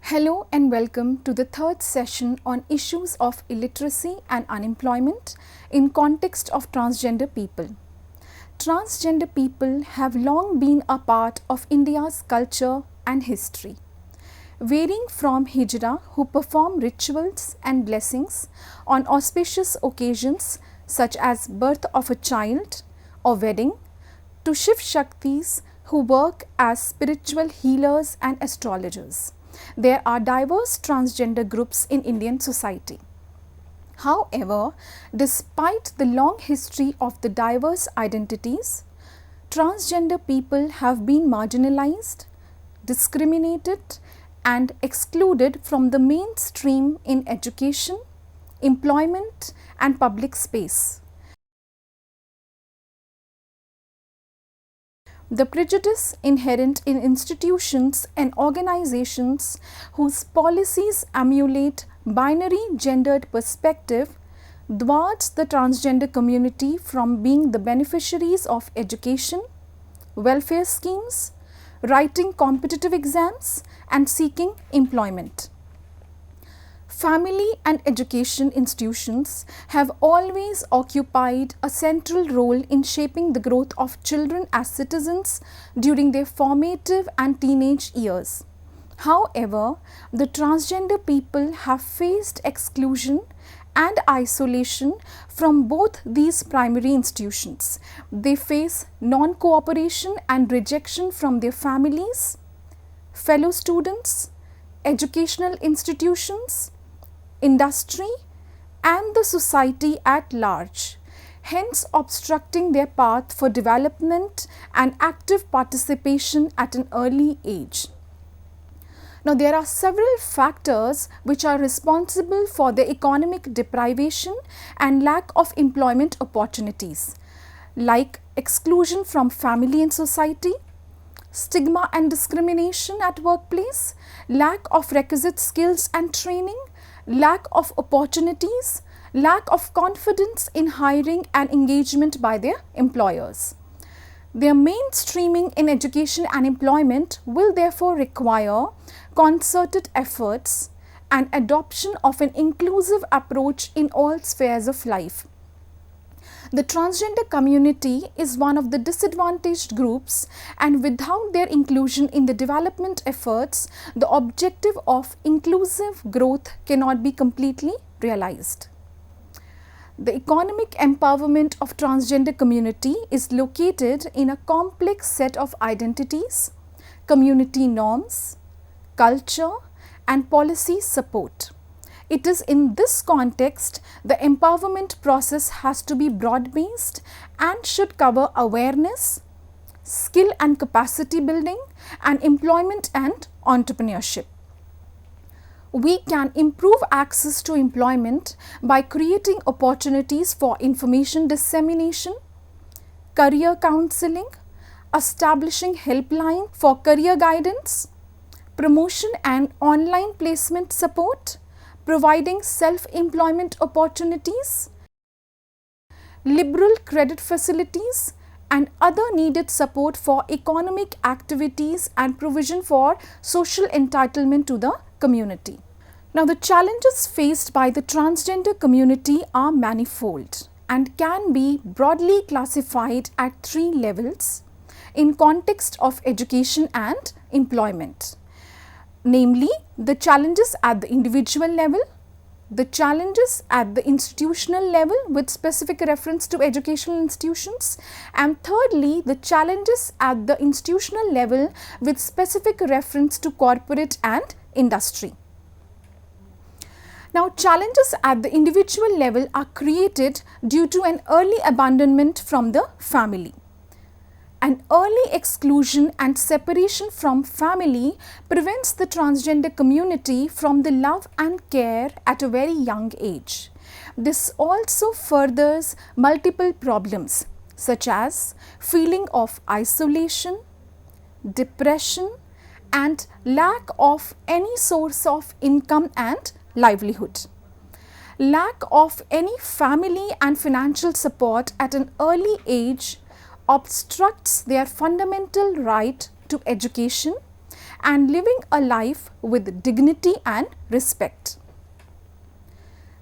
Hello and welcome to the third session on issues of illiteracy and unemployment in context of transgender people. Transgender people have long been a part of India's culture and history. Varying from hijra, who perform rituals and blessings on auspicious occasions such as birth of a child or wedding, to Shiv Shaktis who work as spiritual healers and astrologers. There are diverse transgender groups in Indian society. However, despite the long history of the diverse identities, transgender people have been marginalized, discriminated, and excluded from the mainstream in education, employment, and public space. The prejudice inherent in institutions and organizations whose policies emulate binary gendered perspective thwarts the transgender community from being the beneficiaries of education, welfare schemes, writing competitive exams, and seeking employment. Family and education institutions have always occupied a central role in shaping the growth of children as citizens during their formative and teenage years. However, the transgender people have faced exclusion and isolation from both these primary institutions. They face non-cooperation and rejection from their families, fellow students, educational institutions, industry, and the society at large, hence obstructing their path for development and active participation at an early age. Now, there are several factors which are responsible for the economic deprivation and lack of employment opportunities, like exclusion from family and society, stigma and discrimination at workplace, lack of requisite skills and training, lack of opportunities, lack of confidence in hiring and engagement by their employers. Their mainstreaming in education and employment will therefore require concerted efforts and adoption of an inclusive approach in all spheres of life. The transgender community is one of the disadvantaged groups, and without their inclusion in the development efforts, the objective of inclusive growth cannot be completely realized. The economic empowerment of transgender community is located in a complex set of identities, community norms, culture, and policy support. It is in this context the empowerment process has to be broad-based and should cover awareness, skill and capacity building, and employment and entrepreneurship. We can improve access to employment by creating opportunities for information dissemination, career counseling, establishing helpline for career guidance, promotion and online placement support, providing self-employment opportunities, liberal credit facilities, and other needed support for economic activities and provision for social entitlement to the community. Now, the challenges faced by the transgender community are manifold and can be broadly classified at 3 levels in context of education and employment. Namely, the challenges at the individual level, the challenges at the institutional level with specific reference to educational institutions, and thirdly, the challenges at the institutional level with specific reference to corporate and industry. Now, challenges at the individual level are created due to an early abandonment from the family. An early exclusion and separation from family prevents the transgender community from the love and care at a very young age. This also furthers multiple problems such as feeling of isolation, depression, and lack of any source of income and livelihood. Lack of any family and financial support at an early age obstructs their fundamental right to education and living a life with dignity and respect.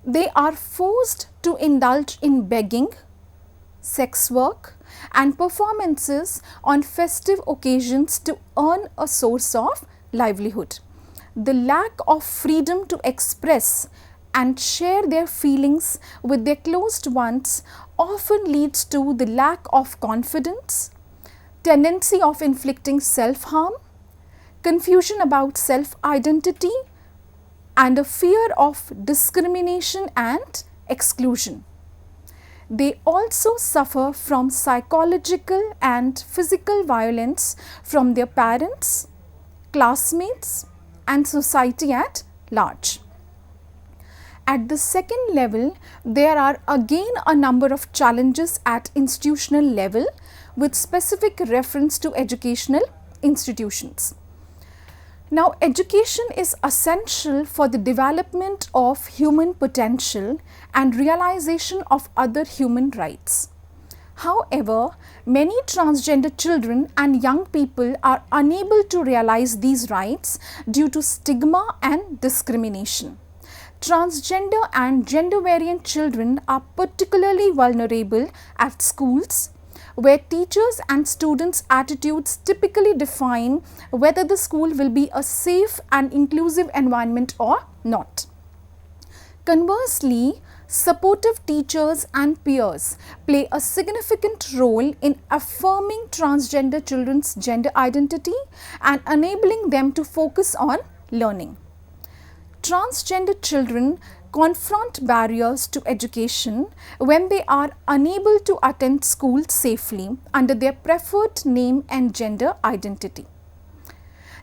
They are forced to indulge in begging, sex work, and performances on festive occasions to earn a source of livelihood. The lack of freedom to express and share their feelings with their closed ones often leads to the lack of confidence, tendency of inflicting self-harm, confusion about self-identity, and a fear of discrimination and exclusion. They also suffer from psychological and physical violence from their parents, classmates, and society at large. At the second level, there are again a number of challenges at institutional level with specific reference to educational institutions. Now, education is essential for the development of human potential and realization of other human rights. However, many transgender children and young people are unable to realize these rights due to stigma and discrimination. Transgender and gender variant children are particularly vulnerable at schools, where teachers and students' attitudes typically define whether the school will be a safe and inclusive environment or not. Conversely, supportive teachers and peers play a significant role in affirming transgender children's gender identity and enabling them to focus on learning. Transgender children confront barriers to education when they are unable to attend school safely under their preferred name and gender identity.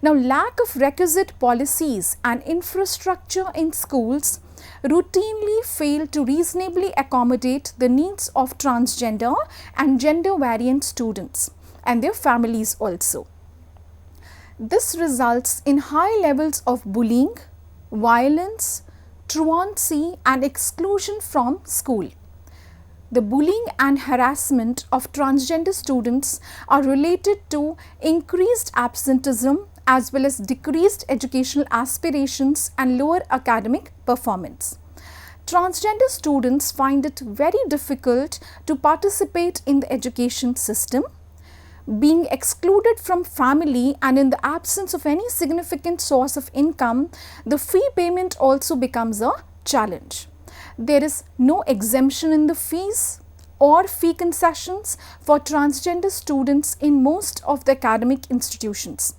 Now, lack of requisite policies and infrastructure in schools routinely fail to reasonably accommodate the needs of transgender and gender variant students and their families also. This results in high levels of bullying, violence, truancy, and exclusion from school. The bullying and harassment of transgender students are related to increased absenteeism as well as decreased educational aspirations and lower academic performance. Transgender students find it very difficult to participate in the education system. Being excluded from family and in the absence of any significant source of income, the fee payment also becomes a challenge. There is no exemption in the fees or fee concessions for transgender students in most of the academic institutions.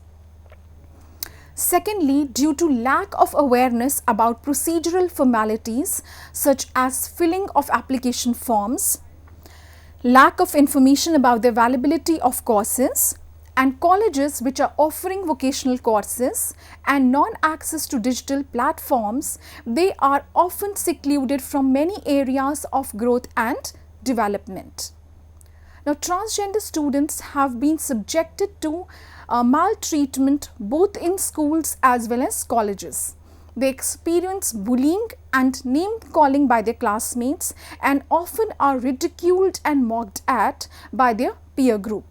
Secondly, due to lack of awareness about procedural formalities such as filling of application forms, lack of information about the availability of courses, and colleges which are offering vocational courses and non-access to digital platforms, they are often secluded from many areas of growth and development. Now, transgender students have been subjected to maltreatment both in schools as well as colleges. They experience bullying and name calling by their classmates and often are ridiculed and mocked at by their peer group.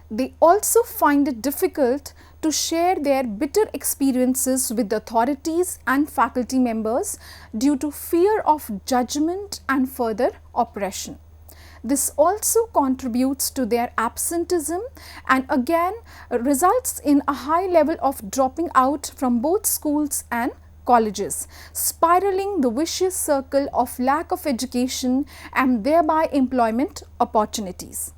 They also find it difficult to share their bitter experiences with the authorities and faculty members due to fear of judgment and further oppression. This also contributes to their absenteeism and again results in a high level of dropping out from both schools and colleges, spiraling the vicious circle of lack of education and thereby employment opportunities.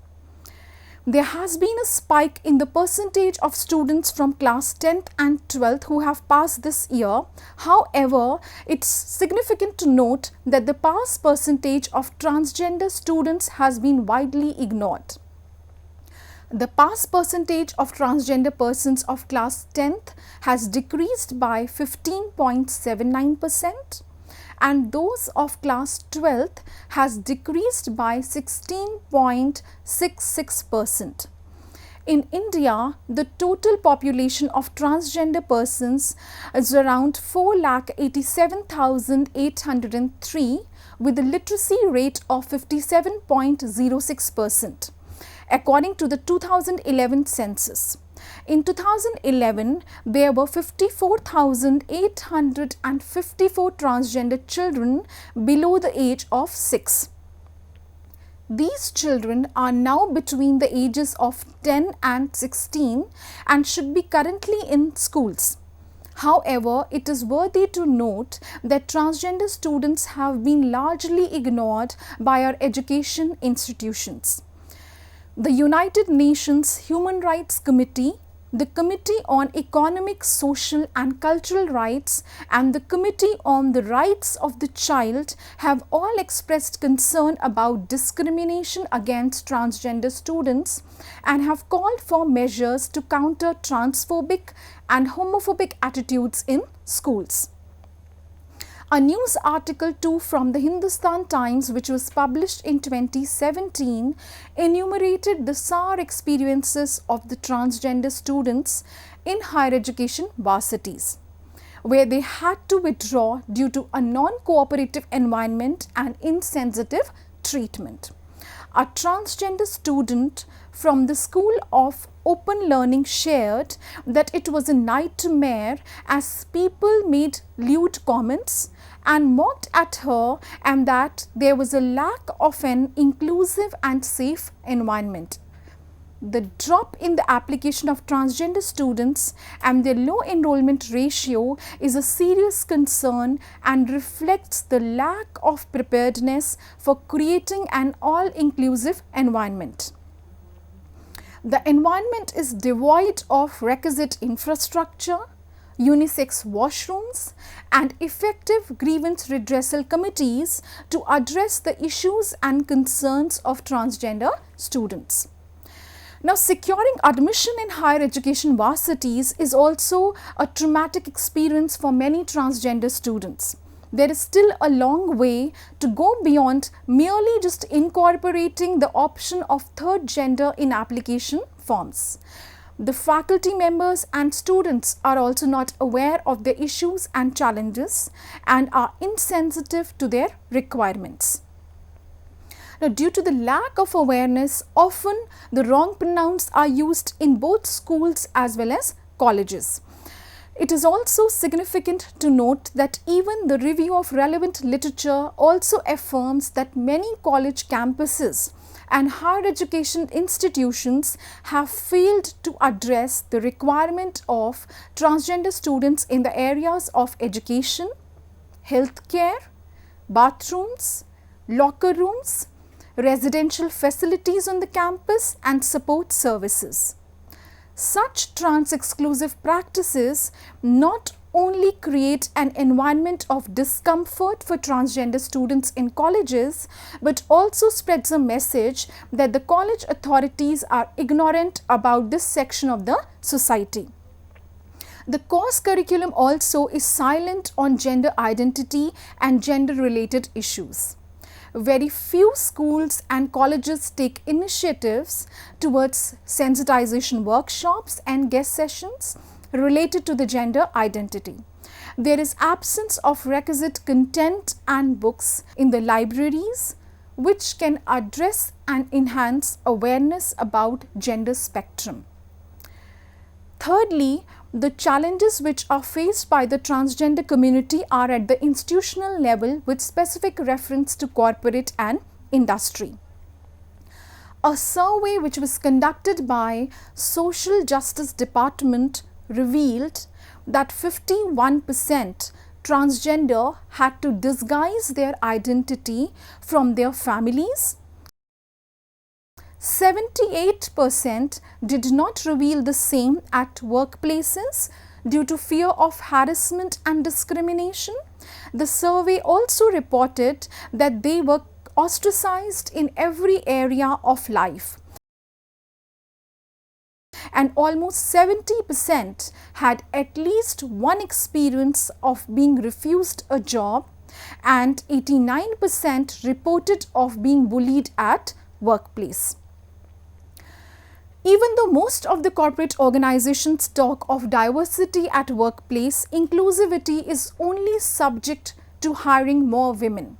There has been a spike in the percentage of students from class 10th and 12th who have passed this year. However, it's significant to note that the pass percentage of transgender students has been widely ignored. The pass percentage of transgender persons of class 10th has decreased by 15.79%. and those of class 12th has decreased by 16.66%. In India, the total population of transgender persons is around 4,87,803 with a literacy rate of 57.06%, according to the 2011 census. In 2011, there were 54,854 transgender children below the age of 6. These children are now between the ages of 10 and 16 and should be currently in schools. However, it is worthy to note that transgender students have been largely ignored by our education institutions. The United Nations Human Rights Committee, the Committee on Economic, Social and Cultural Rights, and the Committee on the Rights of the Child have all expressed concern about discrimination against transgender students and have called for measures to counter transphobic and homophobic attitudes in schools. A news article too from the Hindustan Times, which was published in 2017, enumerated the sour experiences of the transgender students in higher education varsities, where they had to withdraw due to a non-cooperative environment and insensitive treatment. A transgender student from the School of Open Learning shared that it was a nightmare as people made lewd comments and mocked at her, and that there was a lack of an inclusive and safe environment. The drop in the application of transgender students and their low enrollment ratio is a serious concern and reflects the lack of preparedness for creating an all-inclusive environment. The environment is devoid of requisite infrastructure, unisex washrooms and effective grievance redressal committees to address the issues and concerns of transgender students. Now, securing admission in higher education varsities is also a traumatic experience for many transgender students. There is still a long way to go beyond merely just incorporating the option of third gender in application forms. The faculty members and students are also not aware of the issues and challenges and are insensitive to their requirements. Now, due to the lack of awareness, often the wrong pronouns are used in both schools as well as colleges. It is also significant to note that even the review of relevant literature also affirms that many college campuses and higher education institutions have failed to address the requirement of transgender students in the areas of education, healthcare, bathrooms, locker rooms, residential facilities on the campus and support services. Such trans-exclusive practices not only create an environment of discomfort for transgender students in colleges, but also spreads a message that the college authorities are ignorant about this section of the society. The course curriculum also is silent on gender identity and gender-related issues. Very few schools and colleges take initiatives towards sensitization workshops and guest sessions related to the gender identity. There is absence of requisite content and books in the libraries which can address and enhance awareness about gender spectrum. Thirdly, the challenges which are faced by the transgender community are at the institutional level with specific reference to corporate and industry. A survey which was conducted by Social Justice Department revealed that 51% transgender had to disguise their identity from their families. 78% did not reveal the same at workplaces due to fear of harassment and discrimination. The survey also reported that they were ostracized in every area of life. And almost 70% had at least one experience of being refused a job, and 89% reported of being bullied at workplace. Even though most of the corporate organizations talk of diversity at workplace, inclusivity is only subject to hiring more women.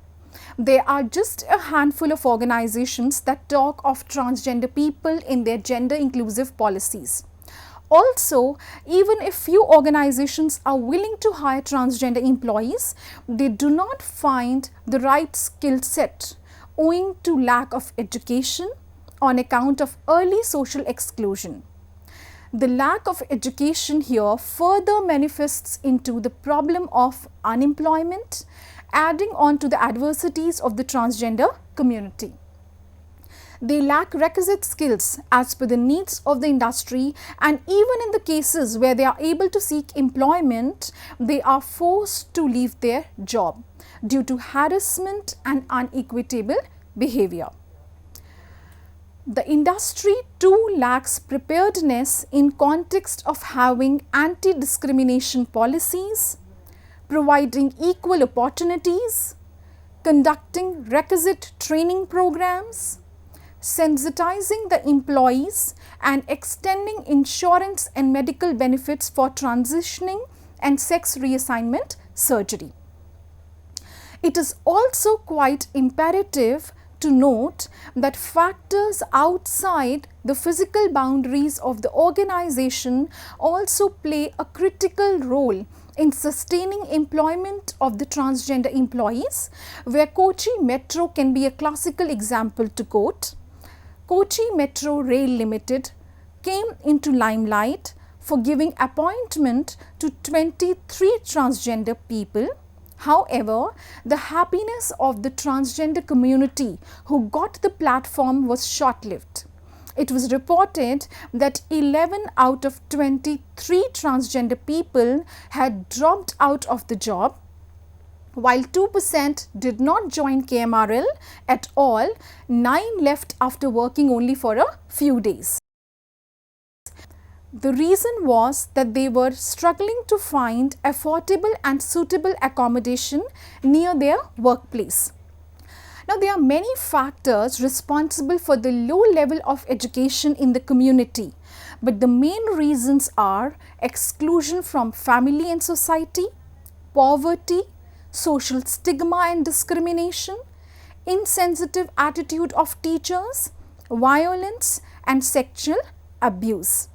There are just a handful of organizations that talk of transgender people in their gender inclusive policies. Also, even if few organizations are willing to hire transgender employees, they do not find the right skill set owing to lack of education on account of early social exclusion. The lack of education here further manifests into the problem of unemployment, adding on to the adversities of the transgender community. They lack requisite skills as per the needs of the industry, and even in the cases where they are able to seek employment, they are forced to leave their job due to harassment and unequitable behavior. The industry too lacks preparedness in context of having anti-discrimination policies, providing equal opportunities, conducting requisite training programs, sensitizing the employees and extending insurance and medical benefits for transitioning and sex reassignment surgery. It is also quite imperative to note that factors outside the physical boundaries of the organization also play a critical role in sustaining employment of the transgender employees, where Kochi Metro can be a classical example to quote. Kochi Metro Rail Limited came into limelight for giving appointment to 23 transgender people. However, the happiness of the transgender community who got the platform was short-lived. It was reported that 11 out of 23 transgender people had dropped out of the job, while 2% did not join KMRL at all. 9 left after working only for a few days. The reason was that they were struggling to find affordable and suitable accommodation near their workplace. Now, there are many factors responsible for the low level of education in the community, but the main reasons are exclusion from family and society, poverty, social stigma and discrimination, insensitive attitude of teachers, violence and sexual abuse.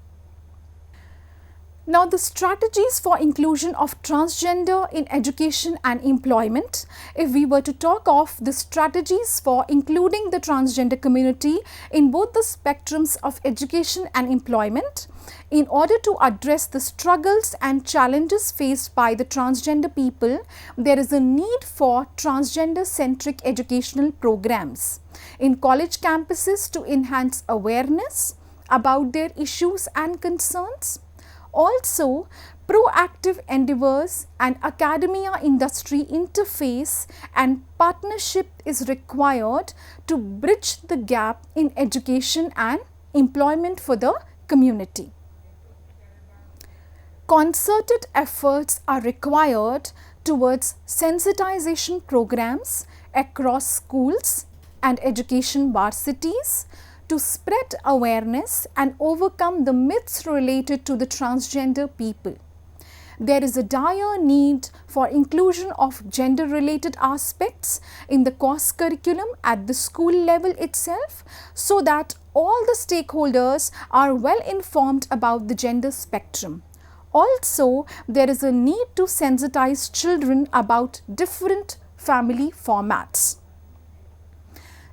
Now, the strategies for inclusion of transgender in education and employment. If we were to talk of the strategies for including the transgender community in both the spectrums of education and employment, in order to address the struggles and challenges faced by the transgender people, there is a need for transgender-centric educational programs in college campuses to enhance awareness about their issues and concerns. Also, proactive endeavors and academia industry interface and partnership is required to bridge the gap in education and employment for the community. Concerted efforts are required towards sensitization programs across schools and education varsities to spread awareness and overcome the myths related to the transgender people. There is a dire need for inclusion of gender-related aspects in the course curriculum at the school level itself, so that all the stakeholders are well informed about the gender spectrum. Also, there is a need to sensitize children about different family formats.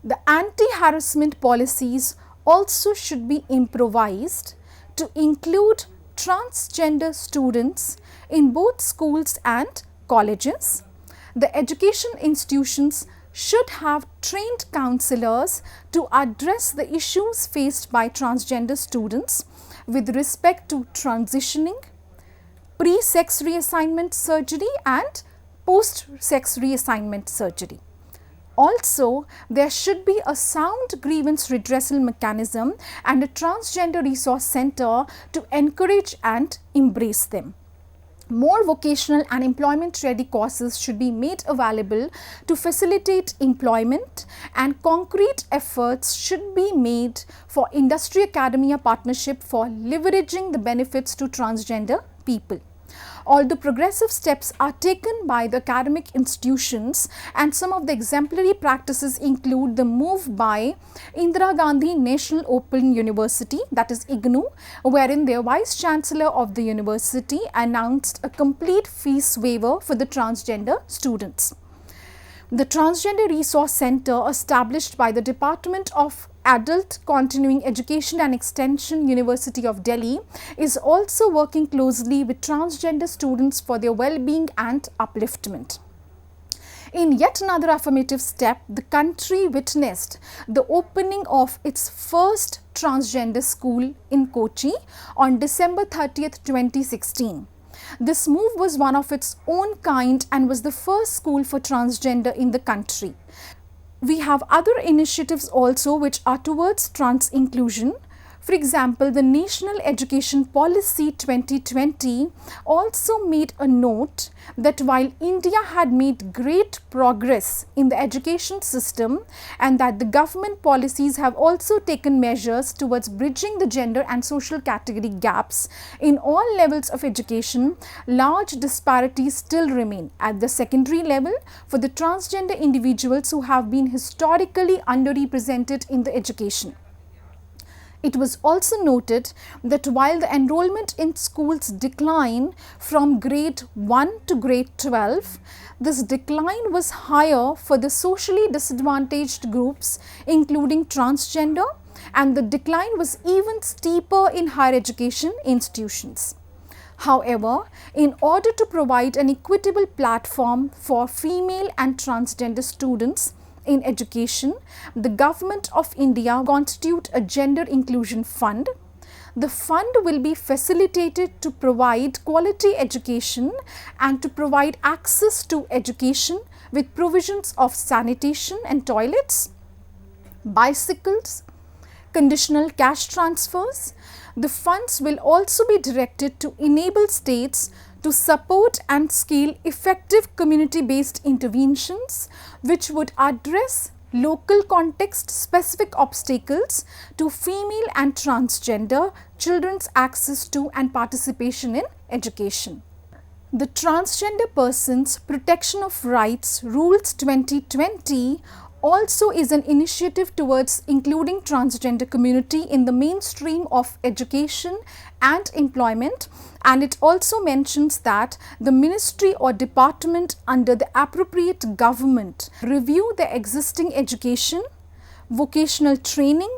The anti-harassment policies also should be improvised to include transgender students in both schools and colleges. The education institutions should have trained counselors to address the issues faced by transgender students with respect to transitioning, pre-sex reassignment surgery and post-sex reassignment surgery. Also, there should be a sound grievance redressal mechanism and a transgender resource center to encourage and embrace them. More vocational and employment ready courses should be made available to facilitate employment, and concrete efforts should be made for industry academia partnership for leveraging the benefits to transgender people. Although progressive steps are taken by the academic institutions, and some of the exemplary practices include the move by Indira Gandhi National Open University, that is IGNOU, wherein their Vice Chancellor of the university announced a complete fees waiver for the transgender students. The Transgender Resource Center, established by the Department of Adult Continuing Education and Extension, University of Delhi, is also working closely with transgender students for their well-being and upliftment. In yet another affirmative step, the country witnessed the opening of its first transgender school in Kochi on December 30th, 2016. This move was one of its own kind and was the first school for transgender in the country. We have other initiatives also which are towards trans inclusion. For example, the National Education Policy 2020 also made a note that while India had made great progress in the education system, and that the government policies have also taken measures towards bridging the gender and social category gaps in all levels of education, large disparities still remain at the secondary level for the transgender individuals who have been historically underrepresented in the education. It was also noted that while the enrollment in schools declined from grade 1 to grade 12, this decline was higher for the socially disadvantaged groups, including transgender, and the decline was even steeper in higher education institutions. However, in order to provide an equitable platform for female and transgender students in education, the Government of India constitute a Gender Inclusion Fund. The fund will be facilitated to provide quality education and to provide access to education with provisions of sanitation and toilets, bicycles, conditional cash transfers. The funds will also be directed to enable states to support and scale effective community-based interventions which would address local context specific obstacles to female and transgender children's access to and participation in education. The Transgender Persons Protection of Rights Rules 2020 also is an initiative towards including transgender community in the mainstream of education and employment, and it also mentions that the ministry or department under the appropriate government review the existing education, vocational training,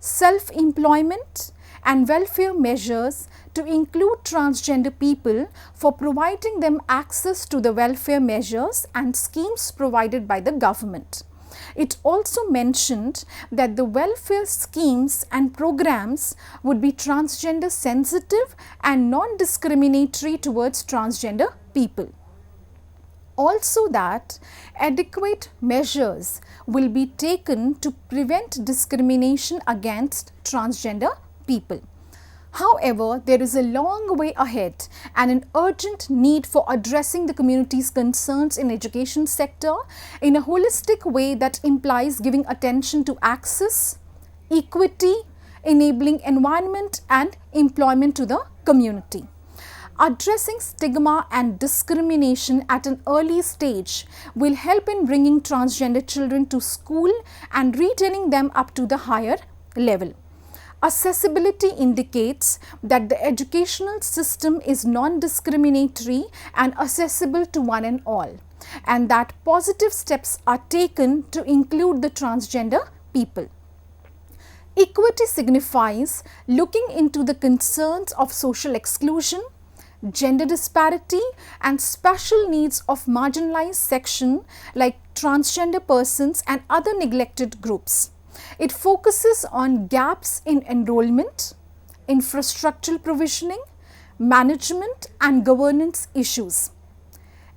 self-employment and welfare measures to include transgender people for providing them access to the welfare measures and schemes provided by the government. It also mentioned that the welfare schemes and programs would be transgender sensitive and non-discriminatory towards transgender people. Also that adequate measures will be taken to prevent discrimination against transgender people. However, there is a long way ahead and an urgent need for addressing the community's concerns in education sector in a holistic way that implies giving attention to access, equity, enabling environment and employment to the community. Addressing stigma and discrimination at an early stage will help in bringing transgender children to school and retaining them up to the higher level. Accessibility indicates that the educational system is non-discriminatory and accessible to one and all, and that positive steps are taken to include the transgender people. Equity signifies looking into the concerns of social exclusion, gender disparity and special needs of marginalized section like transgender persons and other neglected groups. It focuses on gaps in enrollment, infrastructural provisioning, management and governance issues.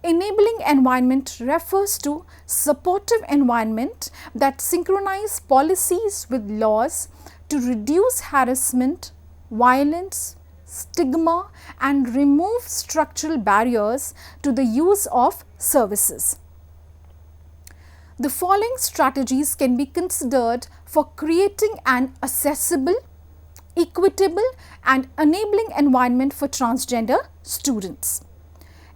Enabling environment refers to supportive environment that synchronize policies with laws to reduce harassment, violence, stigma and remove structural barriers to the use of services. The following strategies can be considered for creating an accessible, equitable and enabling environment for transgender students.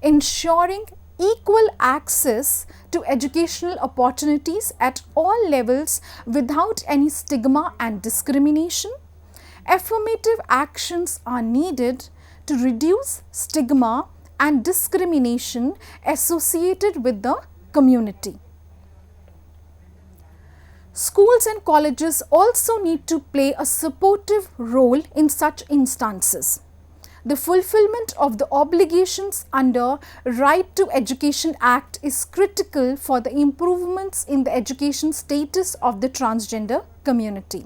ensuring equal access to educational opportunities at all levels without any stigma and discrimination. Affirmative actions are needed to reduce stigma and discrimination associated with the community. Schools and colleges also need to play a supportive role in such instances. The fulfillment of the obligations under Right to Education Act is critical for the improvements in the education status of the transgender community.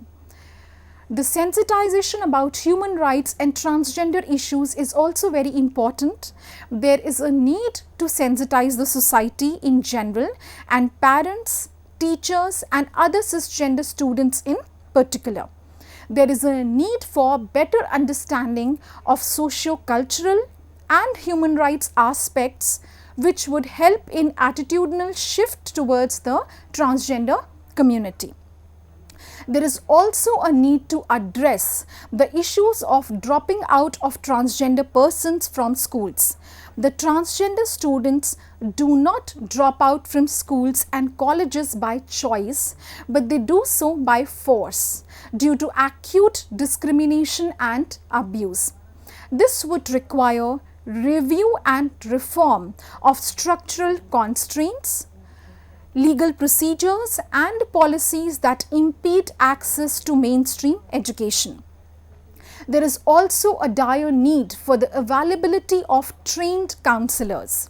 The sensitization about human rights and transgender issues is also very important. There is a need to sensitize the society in general and parents, teachers and other cisgender students in particular. There is a need for better understanding of socio-cultural and human rights aspects which would help in attitudinal shift towards the transgender community. There is also a need to address the issues of dropping out of transgender persons from schools. The transgender students do not drop out from schools and colleges by choice, but they do so by force due to acute discrimination and abuse. This would require review and reform of structural constraints, legal procedures and policies that impede access to mainstream education. There is also a dire need for the availability of trained counselors.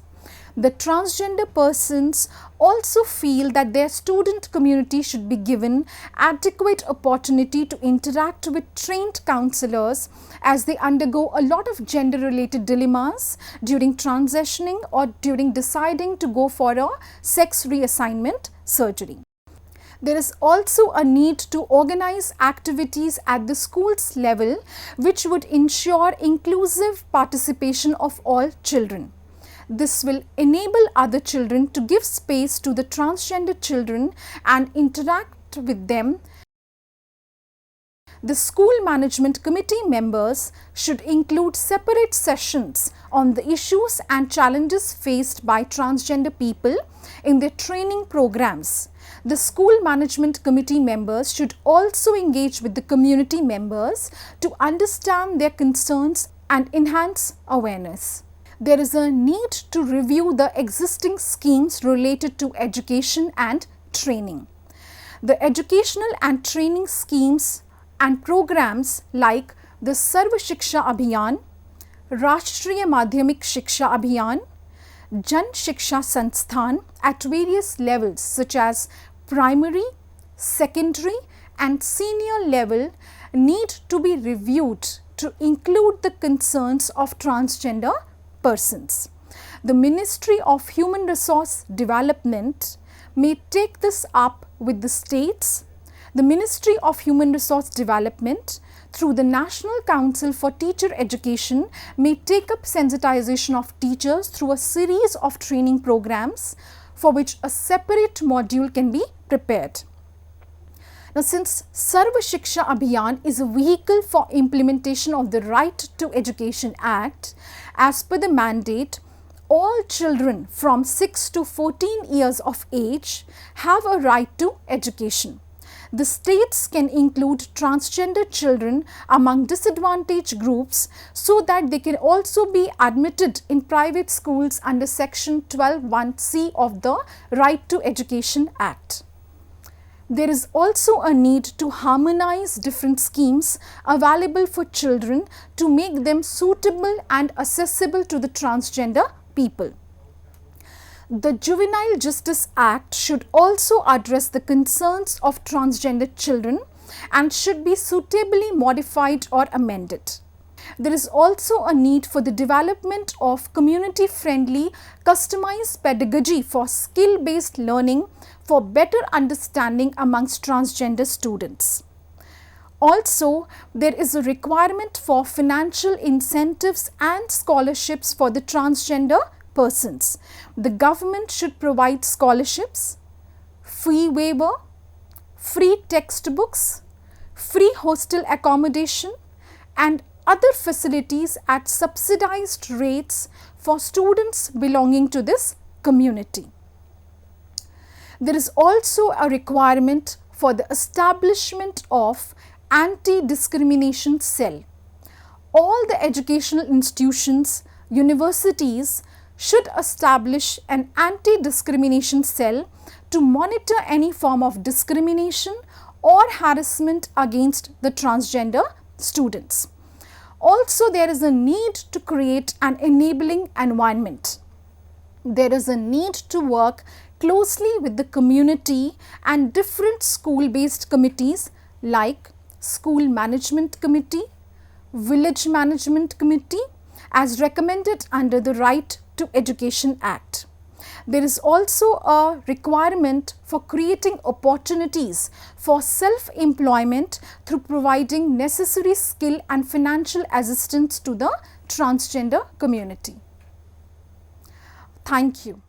The transgender persons also feel that their student community should be given adequate opportunity to interact with trained counselors as they undergo a lot of gender related dilemmas during transitioning or during deciding to go for a sex reassignment surgery. There is also a need to organize activities at the schools level which would ensure inclusive participation of all children. This will enable other children to give space to the transgender children and interact with them. The school management committee members should include separate sessions on the issues and challenges faced by transgender people in their training programs. The school management committee members should also engage with the community members to understand their concerns and enhance awareness. There is a need to review the existing schemes related to education and training. The educational and training schemes and programs like the Sarva Shiksha Abhiyan, Rashtriya Madhyamik Shiksha Abhiyan, Jan Shiksha Sansthan at various levels such as primary, secondary and senior level need to be reviewed to include the concerns of transgender persons. The Ministry of Human Resource Development may take this up with the states. The Ministry of Human Resource Development through the National Council for Teacher Education may take up sensitization of teachers through a series of training programs for which a separate module can be prepared. Now, since Sarva Shiksha Abhiyan is a vehicle for implementation of the Right to Education Act, as per the mandate, all children from 6 to 14 years of age have a right to education. The states can include transgender children among disadvantaged groups so that they can also be admitted in private schools under Section 12(1)(c) of the Right to Education Act. There is also a need to harmonize different schemes available for children to make them suitable and accessible to the transgender people. The Juvenile Justice Act should also address the concerns of transgender children and should be suitably modified or amended. There is also a need for the development of community-friendly, customized pedagogy for skill-based learning for better understanding amongst transgender students. Also, there is a requirement for financial incentives and scholarships for the transgender persons. The government should provide scholarships, fee waiver, free textbooks, free hostel accommodation and other facilities at subsidized rates for students belonging to this community. There is also a requirement for the establishment of anti-discrimination cell. All the educational institutions, universities should establish an anti-discrimination cell to monitor any form of discrimination or harassment against the transgender students. Also, there is a need to create an enabling environment. There is a need to work closely with the community and different school-based committees like School Management Committee, Village Management Committee, as recommended under the Right to Education Act. There is also a requirement for creating opportunities for self-employment through providing necessary skill and financial assistance to the transgender community. Thank you.